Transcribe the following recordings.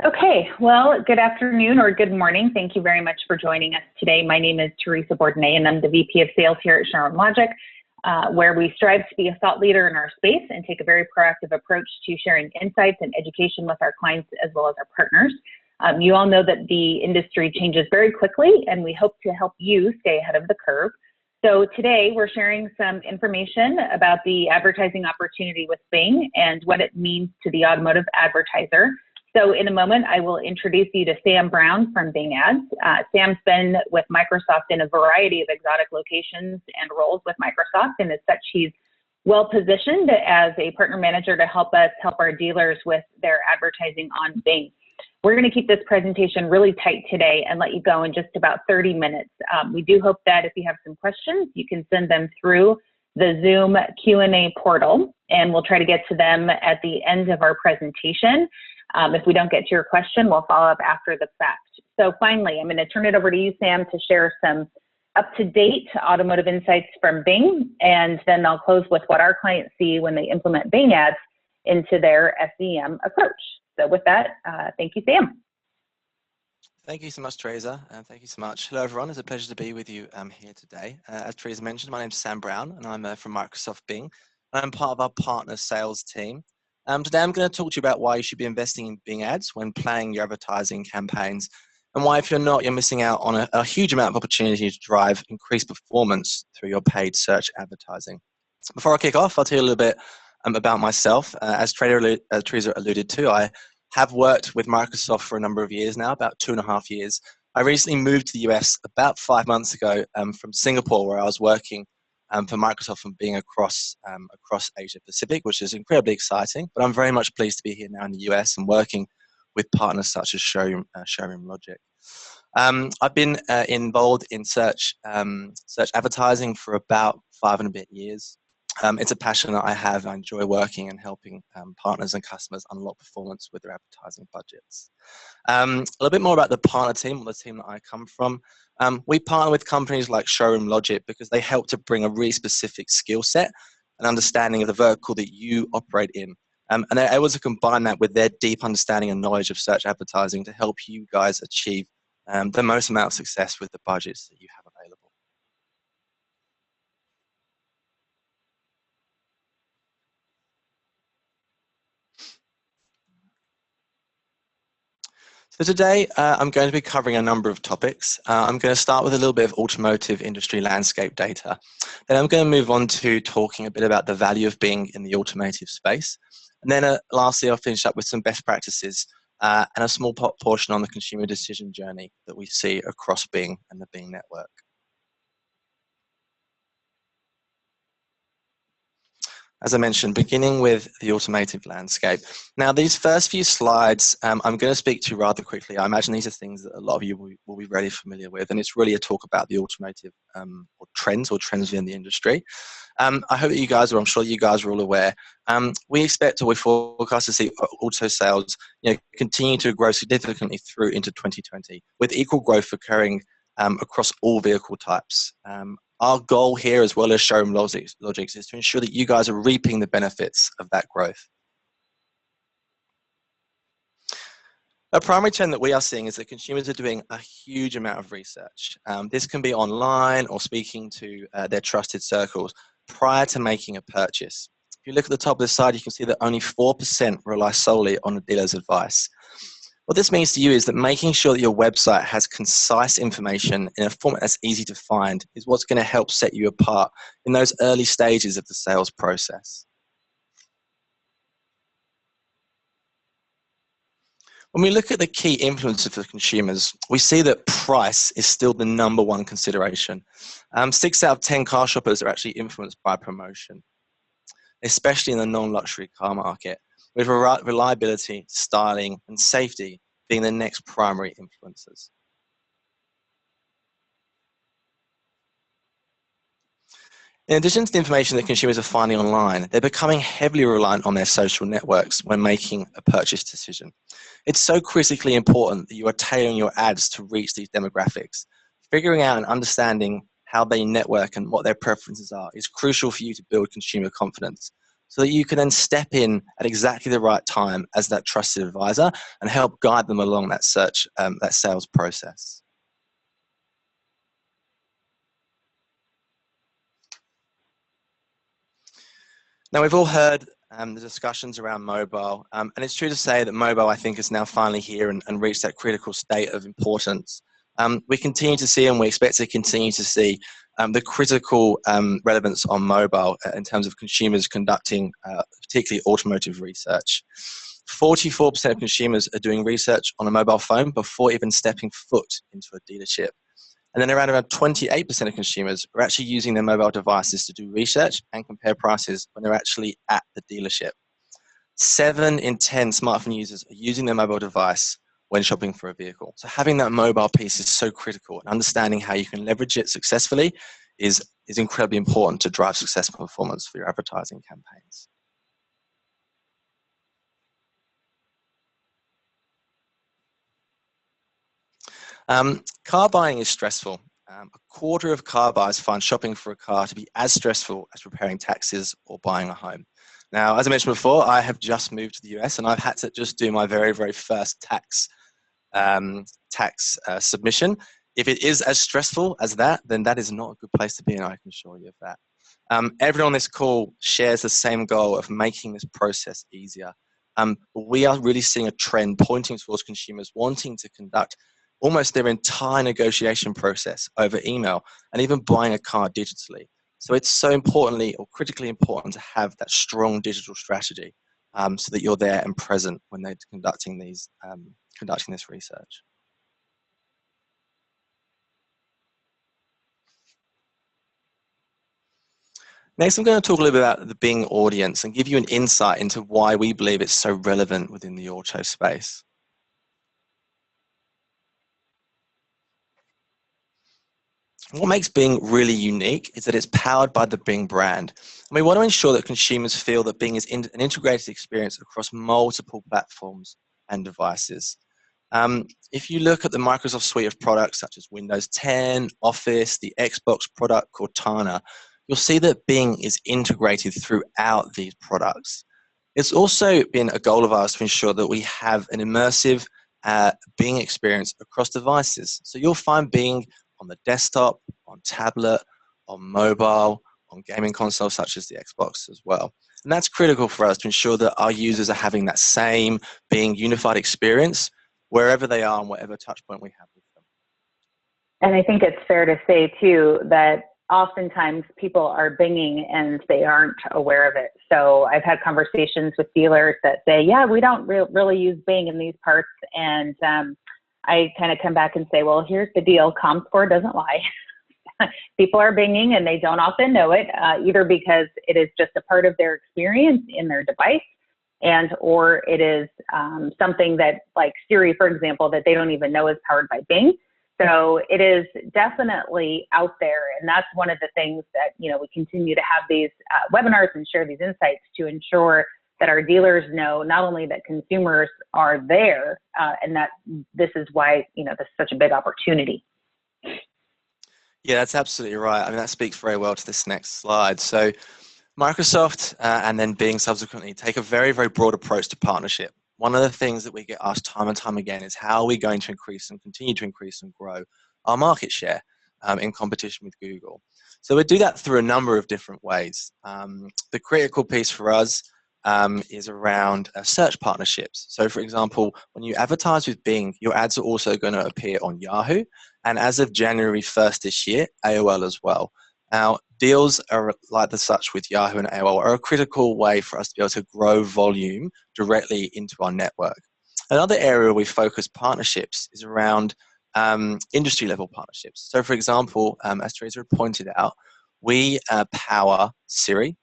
Okay, well, good afternoon or good morning. Thank you very much for joining us today. My name is Teresa Bourdonnais, and I'm the VP of Sales here at Showroom Logic, where we strive to be a thought leader in our space and take a very proactive approach to sharing insights and education with our clients as well as our partners. You all know that the industry changes very quickly, and we hope to help you stay ahead of the curve. So today we're sharing some information about the advertising opportunity with Bing and what it means to the automotive advertiser. So in a moment, I will introduce you to Sam Brown from Bing Ads. Sam's been with Microsoft in a variety of exotic locations and roles with Microsoft, and as such, he's well positioned as a partner manager to help our dealers with their advertising on Bing. We're going to keep this presentation really tight today and let you go in just about 30 minutes. We do hope that if you have some questions, you can send them through the Zoom Q&A portal, and we'll try to get to them at the end of our presentation. If we don't get to your question, we'll follow up after the fact. So finally, I'm going to turn it over to you, Sam, to share some up-to-date automotive insights from Bing, and then I'll close with what our clients see when they implement Bing Ads into their SEM approach. So with that, thank you, Sam. Thank you so much, Teresa, and thank you so much. Hello, everyone. It's a pleasure to be with you here today. As Teresa mentioned, my name's Sam Brown, and I'm from Microsoft Bing. I'm part of our partner sales team. Today, I'm going to talk to you about why you should be investing in Bing Ads when planning your advertising campaigns, and why, if you're not, you're missing out on a huge amount of opportunity to drive increased performance through your paid search advertising. Before I kick off, I'll tell you a little bit about myself. As Teresa alluded to, I have worked with Microsoft for a number of years now, about 2.5 years. I recently moved to the US about 5 months ago from Singapore, where I was working for Microsoft and being across Asia Pacific, which is incredibly exciting. But I'm very much pleased to be here now in the US and working with partners such as Showroom Logic. I've been involved in search advertising for about 5 and a bit years. It's a passion that I have. I enjoy working and helping partners and customers unlock performance with their advertising budgets. A little bit more about the partner team, or the team that I come from. We partner with companies like Showroom Logic because they help to bring a really specific skill set and understanding of the vertical that you operate in. And they're able to combine that with their deep understanding and knowledge of search advertising to help you guys achieve the most amount of success with the budgets that you have available. So today, I'm going to be covering a number of topics. I'm going to start with a little bit of automotive industry landscape data. Then I'm going to move on to talking a bit about the value of Bing in the automotive space. And then lastly, I'll finish up with some best practices and a small portion on the consumer decision journey that we see across Bing and the Bing network. As I mentioned, beginning with the automotive landscape. Now, these first few slides, I'm going to speak to rather quickly. I imagine these are things that a lot of you will be very familiar with, and it's really a talk about the automotive or trends within the industry. I hope that you guys, or I'm sure you guys are all aware, we expect or we forecast to see auto sales continue to grow significantly through into 2020, with equal growth occurring across all vehicle types. Our goal here, as well as Showroom Logic, is to ensure that you guys are reaping the benefits of that growth. A primary trend that we are seeing is that consumers are doing a huge amount of research. This can be online or speaking to their trusted circles prior to making a purchase. If you look at the top of the slide, you can see that only 4% rely solely on a dealer's advice. What this means to you is that making sure that your website has concise information in a format that's easy to find is what's going to help set you apart in those early stages of the sales process. When we look at the key influencers for consumers, we see that price is still the #1 consideration. 6 out of 10 car shoppers are actually influenced by promotion, especially in the non-luxury car market, with reliability, styling, and safety being the next primary influencers. In addition to the information that consumers are finding online, they're becoming heavily reliant on their social networks when making a purchase decision. It's so critically important that you are tailoring your ads to reach these demographics. Figuring out and understanding how they network and what their preferences are is crucial for you to build consumer confidence. so that you can then step in at exactly the right time as that trusted advisor and help guide them along that search, that sales process. Now, we've all heard the discussions around mobile, and it's true to say that mobile, I think, is now finally here and reached that critical state of importance. We continue to see, and we expect to continue to see, the critical relevance on mobile in terms of consumers conducting particularly automotive research. 44% of consumers are doing research on a mobile phone before even stepping foot into a dealership. And then around 28% of consumers are actually using their mobile devices to do research and compare prices when they're actually at the dealership. 7 in 10 smartphone users are using their mobile device when shopping for a vehicle. So having that mobile piece is so critical, and understanding how you can leverage it successfully is incredibly important to drive successful performance for your advertising campaigns. Car buying is stressful. A quarter of car buyers find shopping for a car to be as stressful as preparing taxes or buying a home. Now, as I mentioned before, I have just moved to the US, and I've had to just do my very, very first tax submission. If it is as stressful as that, then that is not a good place to be, and I can assure you of that. Everyone on this call shares the same goal of making this process easier. We are really seeing a trend pointing towards consumers wanting to conduct almost their entire negotiation process over email and even buying a car digitally. So it's so importantly or critically important to have that strong digital strategy so that you're there and present when they're conducting this research. Next, I'm going to talk a little bit about the Bing audience and give you an insight into why we believe it's so relevant within the auto space. What makes Bing really unique is that it's powered by the Bing brand. And we want to ensure that consumers feel that Bing is an integrated experience across multiple platforms and devices. If you look at the Microsoft suite of products such as Windows 10, Office, the Xbox product Cortana, you'll see that Bing is integrated throughout these products. It's also been a goal of ours to ensure that we have an immersive Bing experience across devices. So you'll find Bing on the desktop, on tablet, on mobile, on gaming consoles such as the Xbox as well. And that's critical for us to ensure that our users are having that same Bing unified experience wherever they are and whatever touch point we have with them. And I think it's fair to say too that oftentimes people are binging and they aren't aware of it. So I've had conversations with dealers that say, yeah, we don't really use Bing in these parts. And I kind of come back and say, well, here's the deal. ComScore doesn't lie. People are binging and they don't often know it, either because it is just a part of their experience in their device, and or it is something that, like Siri, for example, that they don't even know is powered by Bing. So it is definitely out there, and that's one of the things that we continue to have these webinars and share these insights to ensure that our dealers know not only that consumers are there, and that this is why this is such a big opportunity. Yeah, that's absolutely right. I mean, that speaks very well to this next slide. So Microsoft and then Bing subsequently take a very, very broad approach to partnership. One of the things that we get asked time and time again is how are we going to increase and continue to increase and grow our market share in competition with Google. So we do that through a number of different ways. The critical piece for us is around search partnerships. So for example, when you advertise with Bing, your ads are also going to appear on Yahoo, and as of January 1st this year, AOL as well. Now, deals are like the such with Yahoo and AOL are a critical way for us to be able to grow volume directly into our network. Another area we focus partnerships is around industry level partnerships. So for example, as Teresa pointed out, we power Siri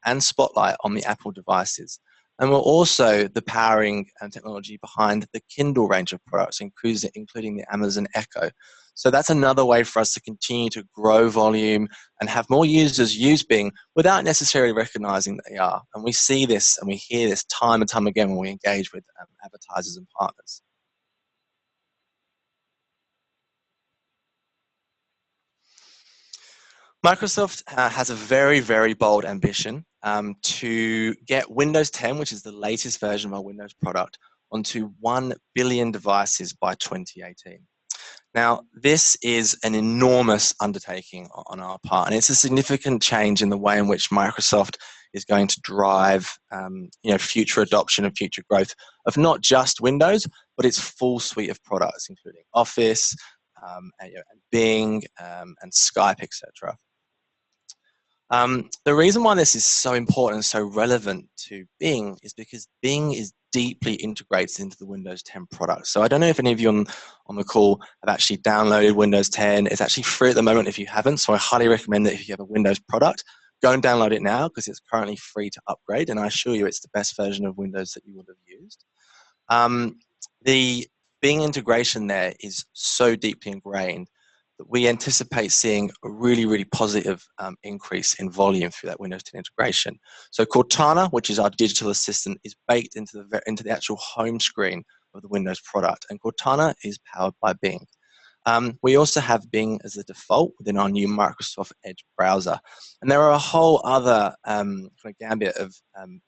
and Spotlight on the Apple devices. And we're also the powering technology behind the Kindle range of products, including the Amazon Echo. So that's another way for us to continue to grow volume and have more users use Bing without necessarily recognizing that they are. And we see this and we hear this time and time again when we engage with advertisers and partners. Microsoft has a very, very bold ambition to get Windows 10, which is the latest version of our Windows product, onto 1 billion devices by 2018. Now, this is an enormous undertaking on our part, and it's a significant change in the way in which Microsoft is going to drive future adoption and future growth of not just Windows, but its full suite of products, including Office, and Bing, and Skype, etc. The reason why this is so important and so relevant to Bing is because Bing is deeply integrated into the Windows 10 product. So I don't know if any of you on the call have actually downloaded Windows 10. It's actually free at the moment if you haven't. So I highly recommend that if you have a Windows product, go and download it now because it's currently free to upgrade. And I assure you it's the best version of Windows that you would have used. The Bing integration there is so deeply ingrained that we anticipate seeing a really, really positive increase in volume through that Windows 10 integration. So Cortana, which is our digital assistant, is baked into the actual home screen of the Windows product, and Cortana is powered by Bing. We also have Bing as the default within our new Microsoft Edge browser. And there are a whole other kind of gambit of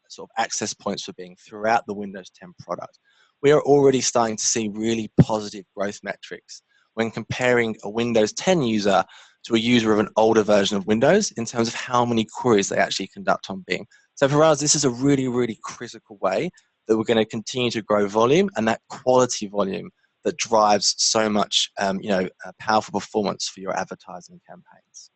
sort of access points for Bing throughout the Windows 10 product. We are already starting to see really positive growth metrics when comparing a Windows 10 user to a user of an older version of Windows in terms of how many queries they actually conduct on Bing. So for us, this is a really, really critical way that we're going to continue to grow volume, and that quality volume that drives so much powerful performance for your advertising campaigns.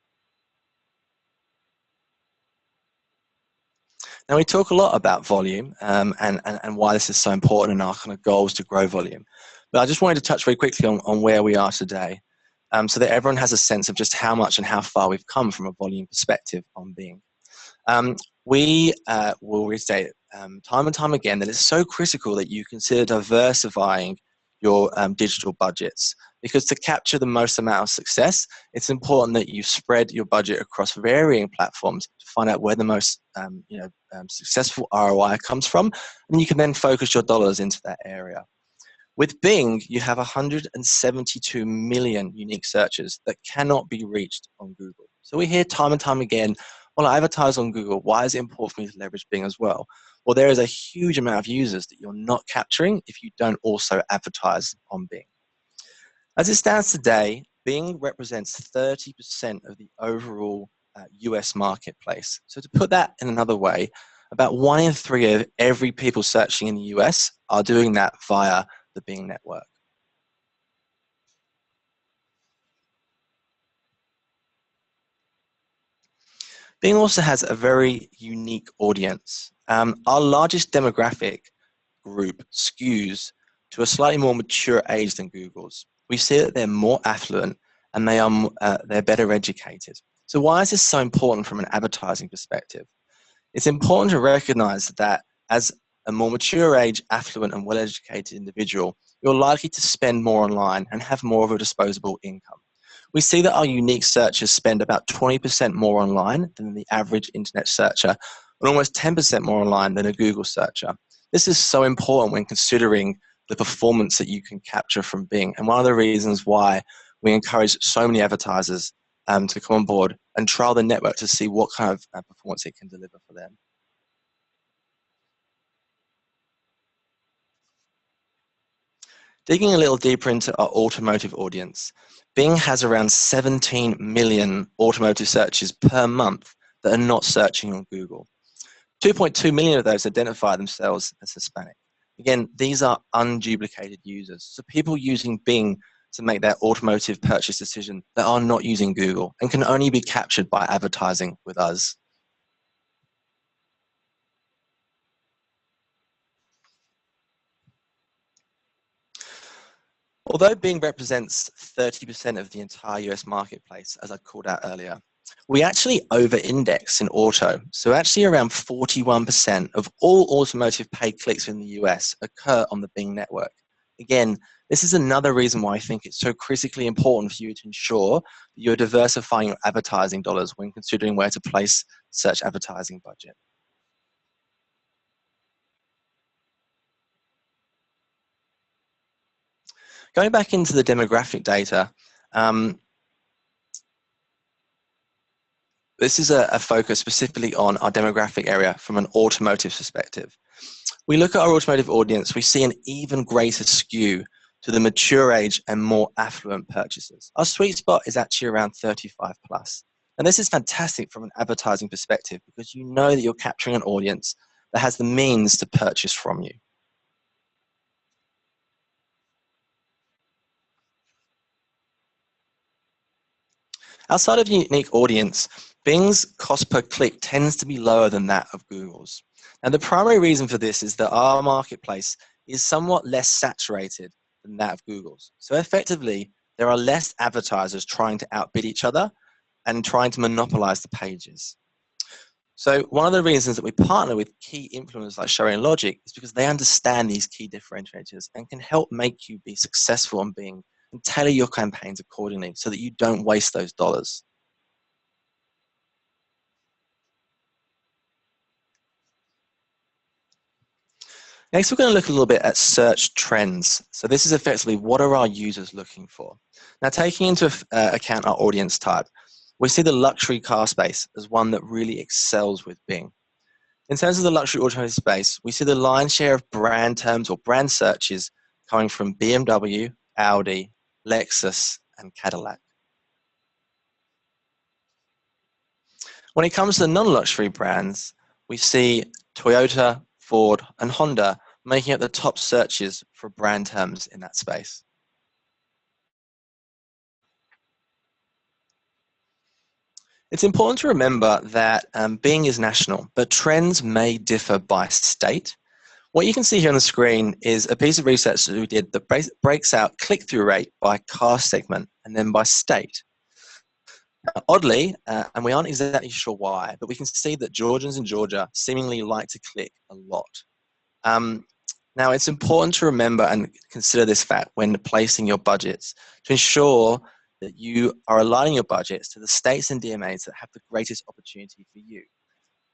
Now, we talk a lot about volume and why this is so important and our kind of goals to grow volume. But I just wanted to touch very quickly on where we are today so that everyone has a sense of just how much and how far we've come from a volume perspective on Bing. We will restate time and time again that it's so critical that you consider diversifying your digital budgets, because to capture the most amount of success, it's important that you spread your budget across varying platforms to find out where the most successful ROI comes from, and you can then focus your dollars into that area. With Bing, you have 172 million unique searches that cannot be reached on Google. So we hear time and time again, well, I advertise on Google. Why is it important for me to leverage Bing as well? Well, there is a huge amount of users that you're not capturing if you don't also advertise on Bing. As it stands today, Bing represents 30% of the overall US marketplace. So to put that in another way, about 1 in 3 of every people searching in the US are doing that via the Bing network. Bing also has a very unique audience. Our largest demographic group skews to a slightly more mature age than Google's. We see that they're more affluent and they're better educated. So why is this so important from an advertising perspective? It's important to recognize that as a more mature age, affluent and well-educated individual, you're likely to spend more online and have more of a disposable income. We see that our unique searchers spend about 20% more online than the average internet searcher, and almost 10% more online than a Google searcher. This is so important when considering the performance that you can capture from Bing, and one of the reasons why we encourage so many advertisers to come on board and trial the network to see what kind of performance it can deliver for them. Digging a little deeper into our automotive audience, Bing has around 17 million automotive searches per month that are not searching on Google. 2.2 million of those identify themselves as Hispanic. Again, these are unduplicated users. So people using Bing to make their automotive purchase decision that are not using Google and can only be captured by advertising with us. Although Bing represents 30% of the entire US marketplace, as I called out earlier, we actually over-index in auto. So actually around 41% of all automotive paid clicks in the US occur on the Bing network. Again, this is another reason why I think it's so critically important for you to ensure that you're diversifying your advertising dollars when considering where to place search advertising budget. Going back into the demographic data, This is a focus specifically on our demographic area from an automotive perspective. We look at our automotive audience, we see an even greater skew to the mature age and more affluent purchasers. Our sweet spot is actually around 35 plus. And this is fantastic from an advertising perspective because you know that you're capturing an audience that has the means to purchase from you. Outside of unique audience, Bing's cost per click tends to be lower than that of Google's. And the primary reason for this is that our marketplace is somewhat less saturated than that of Google's. So effectively, there are less advertisers trying to outbid each other and trying to monopolize the pages. So one of the reasons that we partner with key influencers like Showroom Logic is because they understand these key differentiators and can help make you be successful on Bing and tailor your campaigns accordingly so that you don't waste those dollars. Next, we're going to look a little bit at search trends. So this is effectively what are our users looking for? Now, taking into account our audience type, we see the luxury car space as one that really excels with Bing. In terms of the luxury automotive space, we see the lion's share of brand terms or brand searches coming from BMW, Audi, Lexus, and Cadillac. When it comes to the non-luxury brands, we see Toyota, Ford, and Honda making up the top searches for brand terms in that space. It's important to remember that Bing is national, but trends may differ by state. What you can see here on the screen is a piece of research that we did that breaks out click-through rate by car segment and then by state. Oddly, and we aren't exactly sure why, but we can see that Georgians in Georgia seemingly like to click a lot. Now, it's important to remember and consider this fact when placing your budgets to ensure that you are aligning your budgets to the states and DMAs that have the greatest opportunity for you.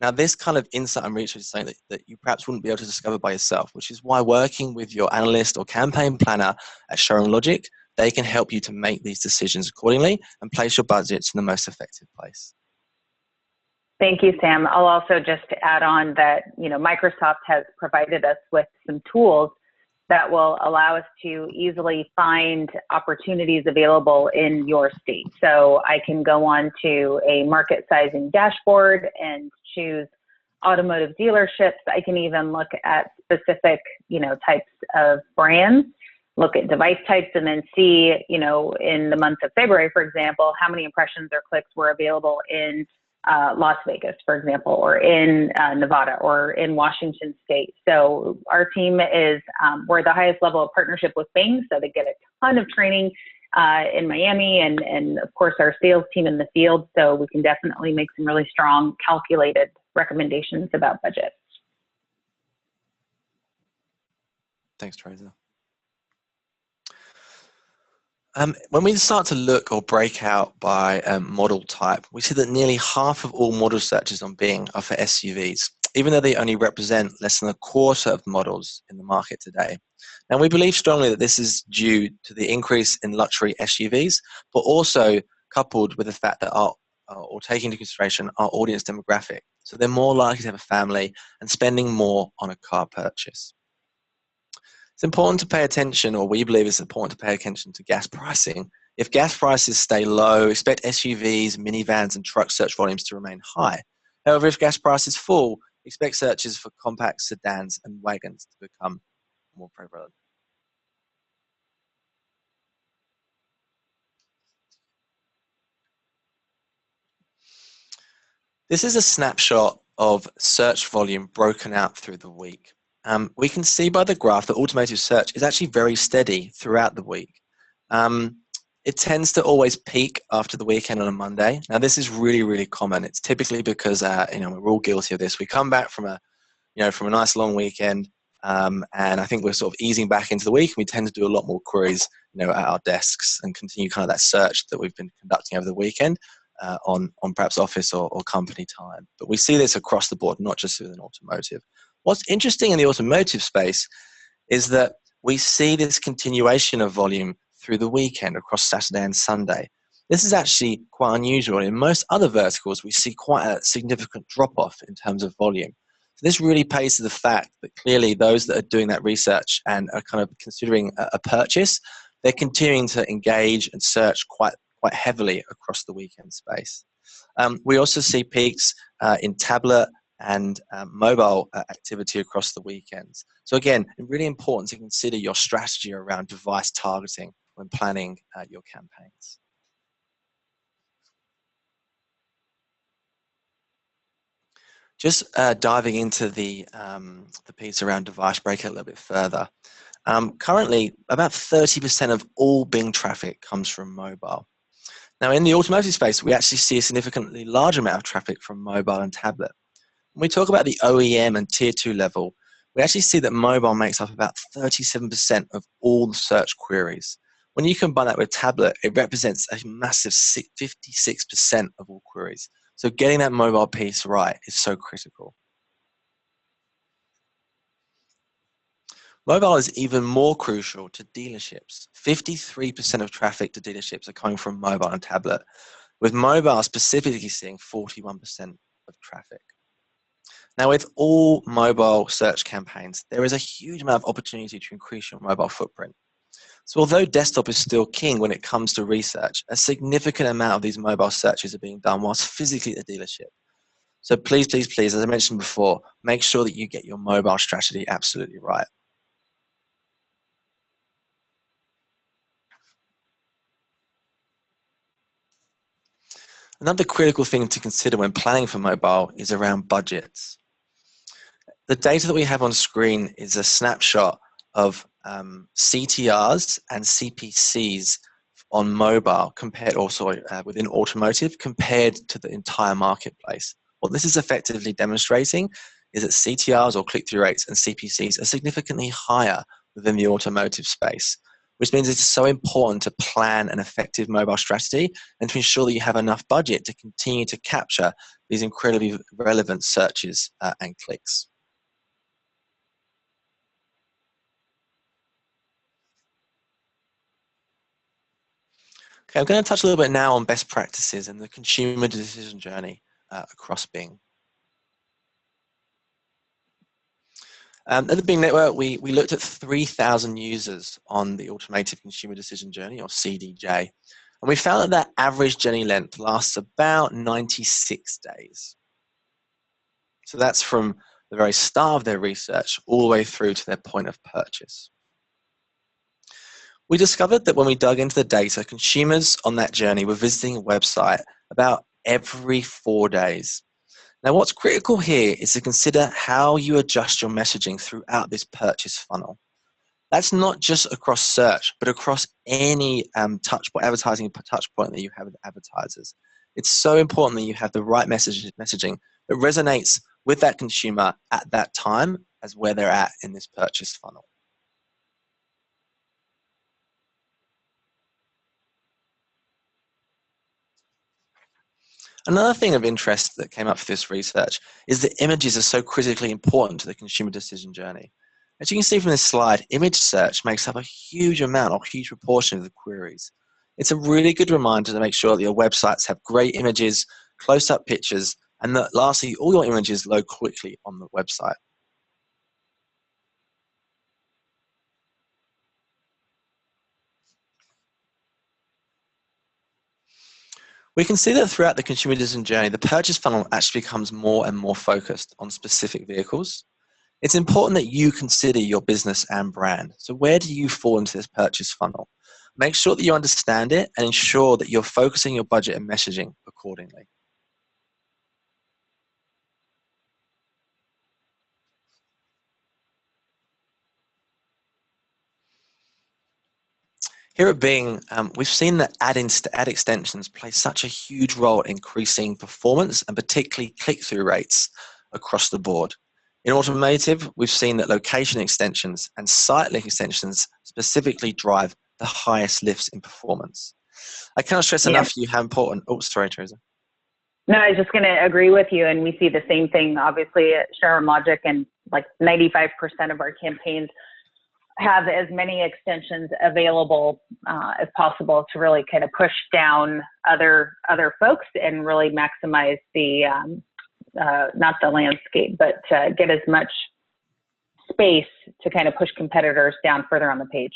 Now, this kind of insight and research is something that you perhaps wouldn't be able to discover by yourself, which is why working with your analyst or campaign planner at Showroom Logic, they can help you to make these decisions accordingly and place your budgets in the most effective place. Thank you, Sam. I'll also just add on that, Microsoft has provided us with some tools that will allow us to easily find opportunities available in your state. So I can go on to a market sizing dashboard and choose automotive dealerships. I can even look at specific, types of brands, look at device types, and then see, in the month of February, for example, how many impressions or clicks were available in Las Vegas, for example, or in Nevada or in Washington State. So our team is, we're at the highest level of partnership with Bing, so they get a ton of training in Miami and of course our sales team in the field, so we can definitely make some really strong calculated recommendations about budget. Thanks, Teresa. When we start to look or break out by model type, we see that nearly half of all model searches on Bing are for SUVs, even though they only represent less than a quarter of models in the market today. Now, we believe strongly that this is due to the increase in luxury SUVs, but also coupled with the fact that or taking into consideration our audience demographic. So they're more likely to have a family and spending more on a car purchase. It's important to pay attention, or we believe it's important to pay attention to gas pricing. If gas prices stay low, expect SUVs, minivans, and truck search volumes to remain high. However, if gas prices fall, expect searches for compact sedans and wagons to become more prevalent. This is a snapshot of search volume broken out through the week. We can see by the graph that automotive search is actually very steady throughout the week. It tends to always peak after the weekend on a Monday. Now, this is really, really common. It's typically because we're all guilty of this. We come back from a nice long weekend, and I think we're sort of easing back into the week. And we tend to do a lot more queries, at our desks and continue kind of that search that we've been conducting over the weekend on perhaps office or company time. But we see this across the board, not just within automotive. What's interesting in the automotive space is that we see this continuation of volume through the weekend across Saturday and Sunday. This is actually quite unusual. In most other verticals, we see quite a significant drop-off in terms of volume. So this really pays to the fact that clearly those that are doing that research and are kind of considering a purchase, they're continuing to engage and search quite heavily across the weekend space. We also see peaks in tablet and mobile activity across the weekends. So again, really important to consider your strategy around device targeting when planning your campaigns. Just diving into the piece around device, break it a little bit further. Currently, about 30% of all Bing traffic comes from mobile. Now, in the automotive space, we actually see a significantly large amount of traffic from mobile and tablet. When we talk about the OEM and Tier 2 level, we actually see that mobile makes up about 37% of all the search queries. When you combine that with tablet, it represents a massive 56% of all queries. So getting that mobile piece right is so critical. Mobile is even more crucial to dealerships. 53% of traffic to dealerships are coming from mobile and tablet, with mobile specifically seeing 41% of traffic. Now, with all mobile search campaigns, there is a huge amount of opportunity to increase your mobile footprint. So although desktop is still king when it comes to research, a significant amount of these mobile searches are being done whilst physically at the dealership. So please, please, please, as I mentioned before, make sure that you get your mobile strategy absolutely right. Another critical thing to consider when planning for mobile is around budgets. The data that we have on screen is a snapshot of CTRs and CPCs on mobile compared also within automotive compared to the entire marketplace. What this is effectively demonstrating is that CTRs or click-through rates and CPCs are significantly higher within the automotive space, which means it's so important to plan an effective mobile strategy and to ensure that you have enough budget to continue to capture these incredibly relevant searches and clicks. Okay, I'm going to touch a little bit now on best practices and the consumer decision journey across Bing. At the Bing network, we looked at 3,000 users on the automated consumer decision journey, or CDJ, and we found that that average journey length lasts about 96 days. So that's from the very start of their research all the way through to their point of purchase. We discovered that when we dug into the data, consumers on that journey were visiting a website about every 4 days. Now, what's critical here is to consider how you adjust your messaging throughout this purchase funnel. That's not just across search, but across any advertising touch point that you have with advertisers. It's so important that you have the right messaging that resonates with that consumer at that time as where they're at in this purchase funnel. Another thing of interest that came up for this research is that images are so critically important to the consumer decision journey. As you can see from this slide, image search makes up a huge amount or huge proportion of the queries. It's a really good reminder to make sure that your websites have great images, close-up pictures, and that lastly, all your images load quickly on the website. We can see that throughout the consumer decision journey, the purchase funnel actually becomes more and more focused on specific vehicles. It's important that you consider your business and brand. So where do you fall into this purchase funnel? Make sure that you understand it and ensure that you're focusing your budget and messaging accordingly. Here at Bing, we've seen that ad extensions play such a huge role in increasing performance and particularly click-through rates across the board. In automotive, we've seen that location extensions and site link extensions specifically drive the highest lifts in performance. I cannot stress enough to you how important. Oh, sorry, Teresa. No, I was just going to agree with you, and we see the same thing, obviously, at Showroom Logic, and like 95% of our campaigns have as many extensions available as possible to really kind of push down other folks and really maximize the not the landscape, but get as much space to kind of push competitors down further on the page.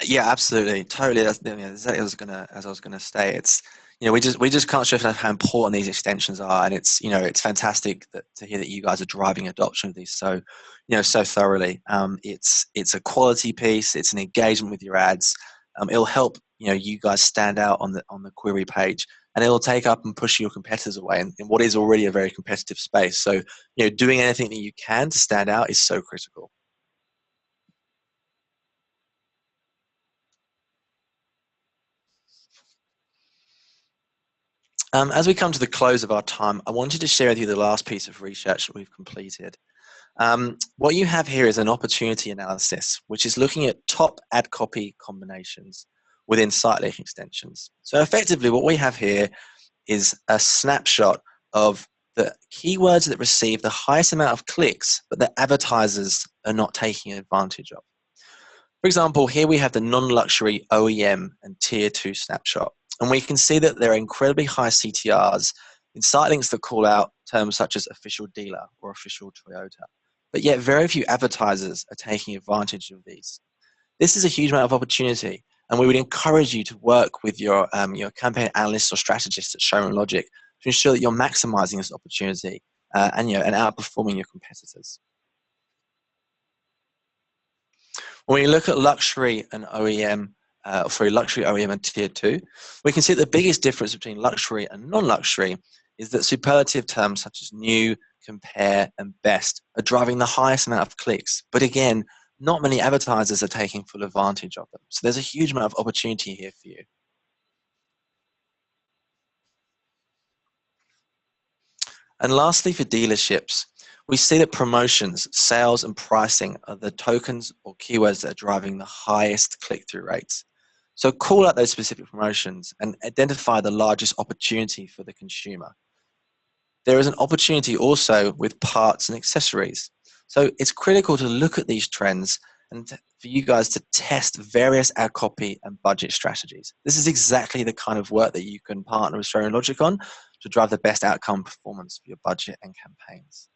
Yeah, absolutely, totally. That's exactly as I was gonna say. It's, we just can't stress enough how important these extensions are, and it's it's fantastic to hear that you guys are driving adoption of these so so thoroughly. It's a quality piece. It's an engagement with your ads. It'll help you guys stand out on the query page, and it'll take up and push your competitors away in what is already a very competitive space. So doing anything that you can to stand out is so critical. As we come to the close of our time, I wanted to share with you the last piece of research that we've completed. What you have here is an opportunity analysis, which is looking at top ad copy combinations within site link extensions. So effectively, what we have here is a snapshot of the keywords that receive the highest amount of clicks, but that advertisers are not taking advantage of. For example, here we have the non-luxury OEM and tier 2 snapshot. And we can see that there are incredibly high CTRs in site links that call out terms such as official dealer or official Toyota. But yet very few advertisers are taking advantage of these. This is a huge amount of opportunity, and we would encourage you to work with your campaign analysts or strategists at Showroom Logic to ensure that you're maximizing this opportunity and outperforming your competitors. When we look at luxury and OEM, luxury OEM and tier 2, we can see that the biggest difference between luxury and non-luxury is that superlative terms such as new, compare, and best are driving the highest amount of clicks. But again, not many advertisers are taking full advantage of them. So there's a huge amount of opportunity here for you. And lastly, for dealerships, we see that promotions, sales, and pricing are the tokens or keywords that are driving the highest click-through rates. So call out those specific promotions and identify the largest opportunity for the consumer. There is an opportunity also with parts and accessories. So it's critical to look at these trends and for you guys to test various ad copy and budget strategies. This is exactly the kind of work that you can partner with Showroom Logic on to drive the best outcome performance for your budget and campaigns.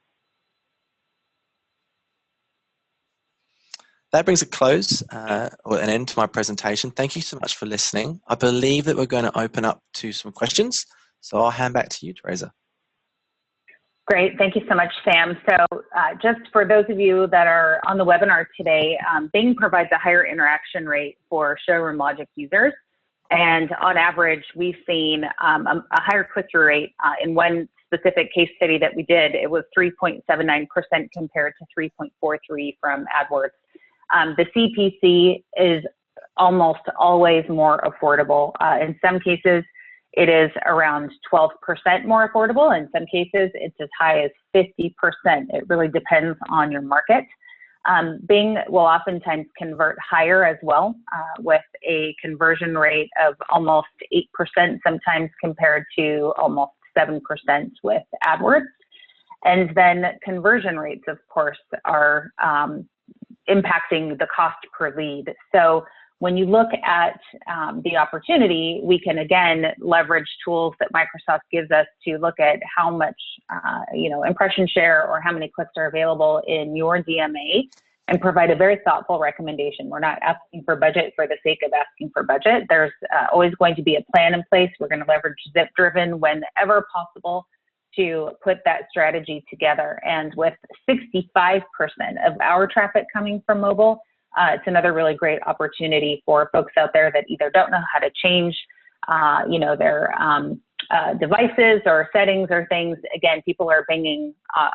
That brings a close or an end to my presentation. Thank you so much for listening. I believe that we're going to open up to some questions. So I'll hand back to you, Teresa. Great, thank you so much, Sam. So just for those of you that are on the webinar today, Bing provides a higher interaction rate for Showroom Logic users. And on average, we've seen a higher click-through rate. In one specific case study that we did, it was 3.79% compared to 3.43% from AdWords. The CPC is almost always more affordable. In some cases, it is around 12% more affordable. In some cases, it's as high as 50%. It really depends on your market. Bing will oftentimes convert higher as well, with a conversion rate of almost 8%, sometimes compared to almost 7% with AdWords. And then conversion rates, of course, are impacting the cost per lead. So when you look at the opportunity, we can again leverage tools that Microsoft gives us to look at how much impression share or how many clicks are available in your DMA and provide a very thoughtful recommendation. We're not asking for budget for the sake of asking for budget. There's always going to be a plan in place. We're going to leverage Zip-driven whenever possible to put that strategy together. And with 65% of our traffic coming from mobile, it's another really great opportunity for folks out there that either don't know how to change, their devices or settings or things. Again, people are binging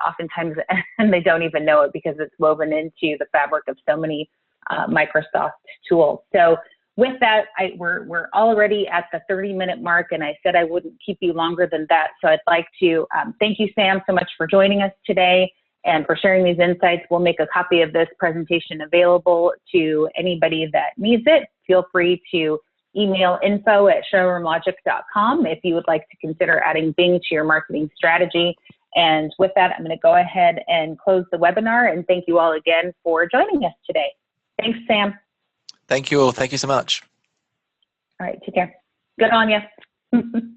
oftentimes and they don't even know it because it's woven into the fabric of so many Microsoft tools. So with that, we're already at the 30-minute mark, and I said I wouldn't keep you longer than that. So I'd like to thank you, Sam, so much for joining us today and for sharing these insights. We'll make a copy of this presentation available to anybody that needs it. Feel free to email info@showroomlogic.com if you would like to consider adding Bing to your marketing strategy. And with that, I'm going to go ahead and close the webinar, and thank you all again for joining us today. Thanks, Sam. Thank you all. Thank you so much. All right, take care. Good on you.